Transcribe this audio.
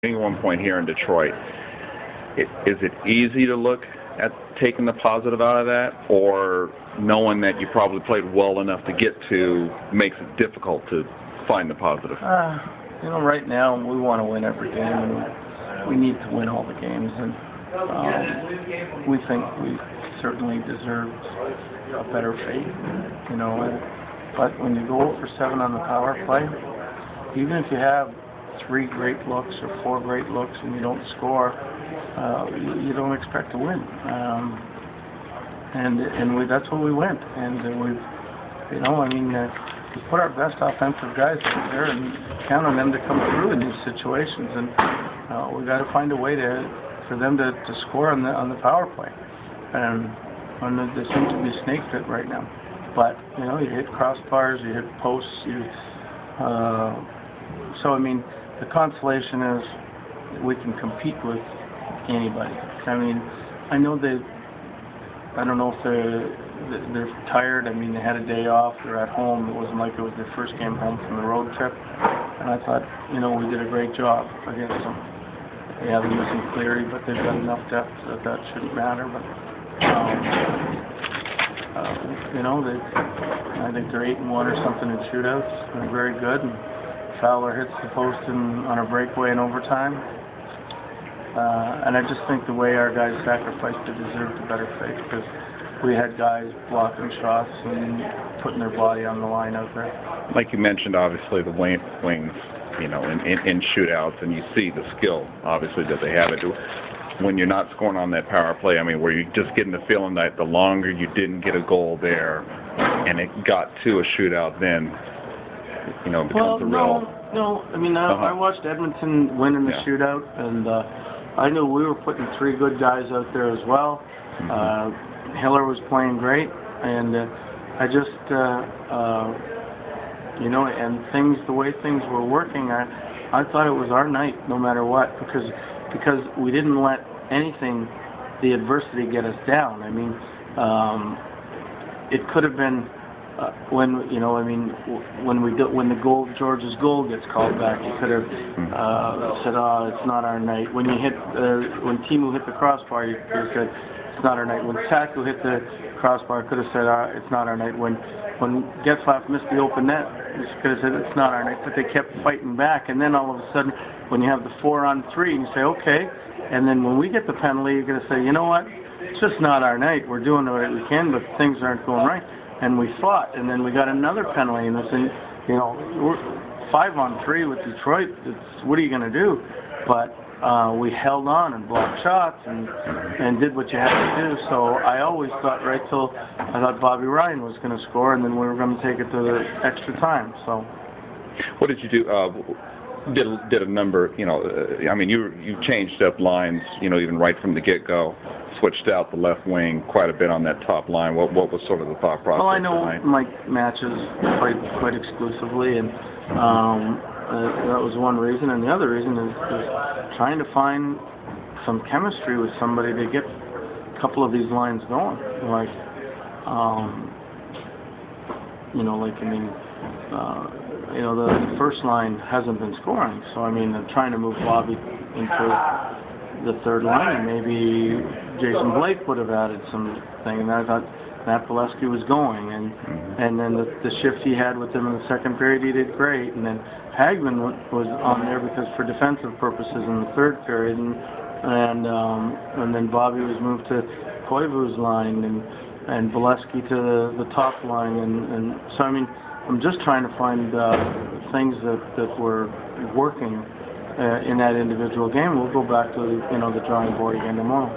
At one point here in Detroit, is it easy to look at taking the positive out of that, or knowing that you probably played well enough to get to makes it difficult to find the positive? Right now we want to win every game, and we need to win all the games, and we think we certainly deserved a better fate, but when you go 0 for 7 on the power play, even if you have 3 great looks or 4 great looks and you don't score, you don't expect to win. That's what we went. And we put our best offensive guys out there and count on them to come through in these situations. And we got to find a way for them to score on the power play. And they seem to be snake fit right now. But you hit crossbars, you hit posts, the consolation is we can compete with anybody. I know I don't know if they're tired. They had a day off. They're at home. It wasn't like it was their first game home from the road trip. And I thought, we did a great job against them. They haven't used some Cleary, but they've got enough depth that shouldn't matter. But I think they're 8-1 or something in shootouts. They're very good. And Fowler hits the post on a breakaway in overtime. And I just think the way our guys sacrificed, they deserved a better fate, because we had guys blocking shots and putting their body on the line out there. Like you mentioned, obviously, the wings, in shootouts, and you see the skill, obviously, that they have it. When you're not scoring on that power play, were you just getting the feeling that the longer you didn't get a goal there and it got to a shootout, then it becomes a real... No. I watched Edmonton win in the shootout, and I knew we were putting 3 good guys out there as well. Hiller was playing great, and I just, and the way things were working, I thought it was our night no matter what, because we didn't let anything, the adversity, get us down. It could have been when George's goal gets called back, you could have said, "Oh, it's not our night." When Timu hit the crossbar, you could have said, "It's not our night." When Saku hit the crossbar, could have said, "It's not our night." When Getzlaf missed the open net, you could have said, "It's not our night." But they kept fighting back, and then all of a sudden, when you have the 4-on-3, and you say, "Okay," and then when we get the penalty, you're going to say, "You know what? It's just not our night. We're doing what we can, but things aren't going right." And we fought, and then we got another penalty, and we're 5-on-3 with Detroit. What are you going to do? But we held on and blocked shots and did what you had to do. So I always thought, I thought Bobby Ryan was going to score, and then we were going to take it to the extra time. So, what did you do? Did a number? You changed up lines. Even right from the get-go. Switched out the left wing quite a bit on that top line. What was sort of the thought process? Well, I know Mike matches quite exclusively, and that was one reason. And the other reason is trying to find some chemistry with somebody to get a couple of these lines going. The first line hasn't been scoring, so I'm trying to move Bobby into the third line, and maybe Jason Blake would have added something, and I thought Matt Bolesky was going, and then the shift he had with him in the second period, he did great, and then Hagman was on there because for defensive purposes in the third period, and then Bobby was moved to Koivu's line, and Bolesky to the top line, and so I'm just trying to find things that were working in that individual game. We'll go back to the drawing board again tomorrow.